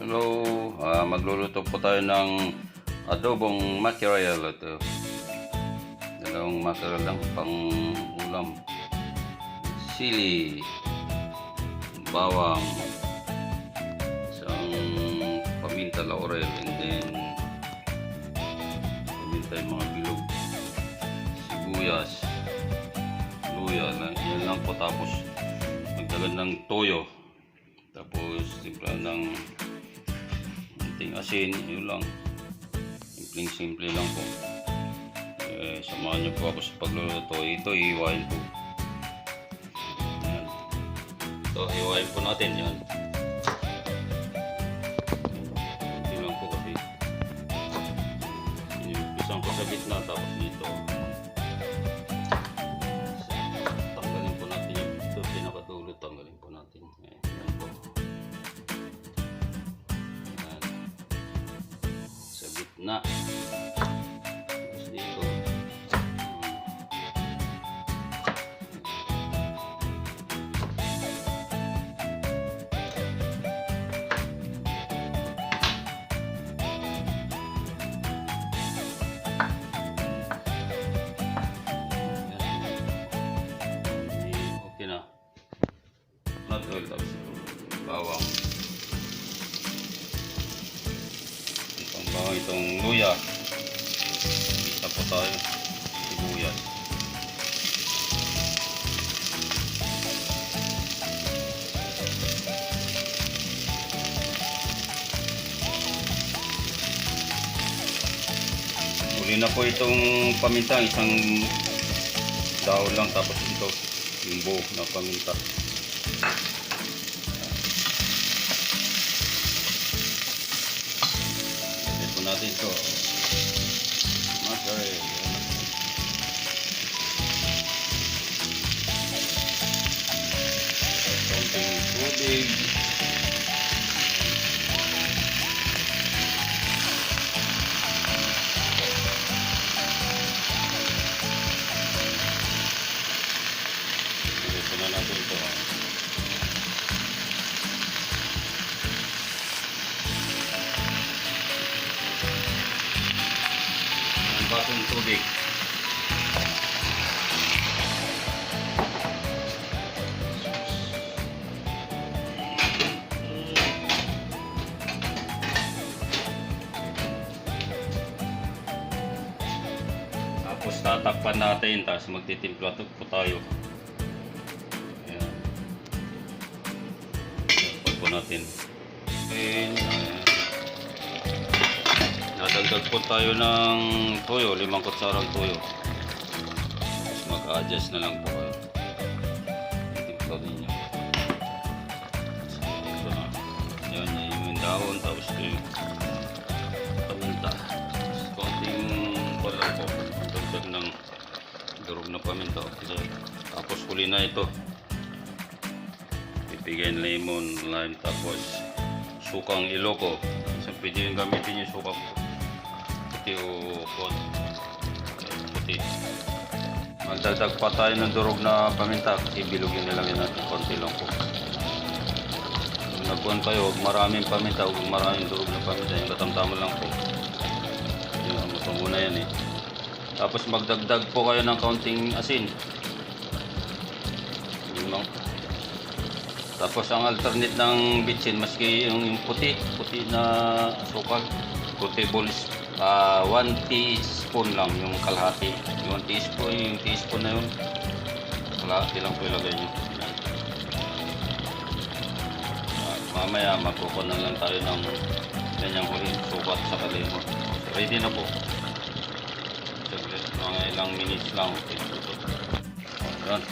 Hello, magluluto po tayo ng adobong mackerel. Ito, dalawang mackerel lang pang ulam. Sili, bawang, isang paminta laurel, and then paminta yung mga bilog, sibuyas, luya, yan lang po. Tapos magdagan ng toyo, tapos timpla ng konting asin, yun lang. Simple lang po. Samahan niyo po ako sa pagluluto. Ito iiwain po. Ayan. Ito iiwain po natin yan. Ito lang po kasi inupisan ko sa gitna, tapos dito tanggalin po natin yung ito pinakatulot. Tanggalin po natin. Ayan po. Na tapos dito okay na. Not oil, tapos bawang, itong luya, isa po tayo, sibuyas, huli na po itong paminta, isang dahon lang, tapos ito yung buo na paminta. Natin ito mackerel, konting tubig, ito na natin ito. Basong tubig. Tapos tatakpan natin, tapos magtitimpla po tayo. Ayan. Takpan po natin. And nadagdag po tayo ng toyo, 5 kutsarang toyo. Tapos mag-adjust na lang po kayo. Timpla din nyo. Ito na. Yan yung dahon, tapos yung paminta. Tapos konting palang po. Dagdag ng durog na paminta. Tapos huli na ito. Pipigyan lemon, lime, tapos sukang Ilocos. So pwede yung gamitin yung sukang puti o puti. Magdagdag pa tayo ng durog na paminta kasi bilogin nilagyan natin konti lang po. Kung nagkuhan kayo, huwag maraming paminta, huwag maraming durog na paminta, yung katamtaman lang po. Yun, ito muna yan eh. Tapos magdagdag po kayo ng kaunting asin. Yun lang. Tapos ang alternate ng bitchin, maski yung puti na sukal, puti balls, 1 teaspoon lang, yung kalahati. Yung teaspoon na yun, kalahati lang po ilagay nyo. Mamaya magkukon na lang tayo ng ganyang huli, sukat sa kalimot. Ready na po. Mga ilang minutes lang. Ayan.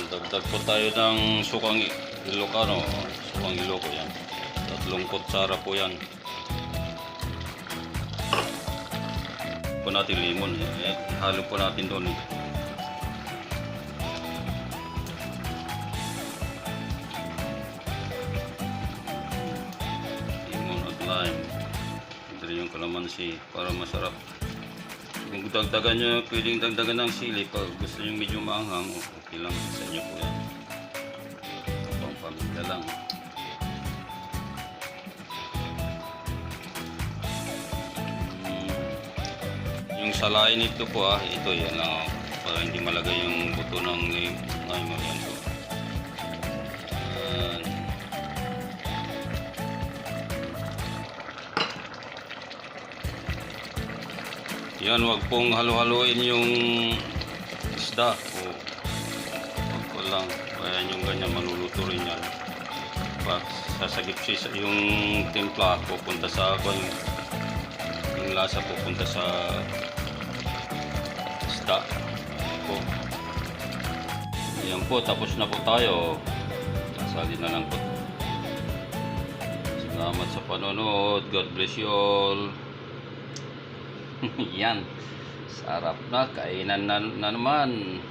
Dagdag po tayo ng sukang Ilocano, sukang Ilocos yan. 3 kutsara po yan. Po natin lemon, halo po natin doon. Lemon at lime. Ito yung kalamansi para masarap. Kung dagdagan nyo, pwedeng dagdagan ng sili. Pag gusto nyo medyo maanghang, okay lang sa inyo po yan. Pang pamilya lang. Yung salain nito po ito yan lang para hindi malagay yung buto ng lime yan po. Yan. Yan, wag pong halo-haloin yung isda. Wag po lang. Ayan yung ganyan, maluluto rin yan. Sasagip siya yung timpla, pupunta sa yung lasa pupunta sa isda. Ayan po. Ayan po, tapos na po tayo. Sasali na lang po. Salamat sa panonood. God bless you all. Yan. Sarap na. Kainan na naman.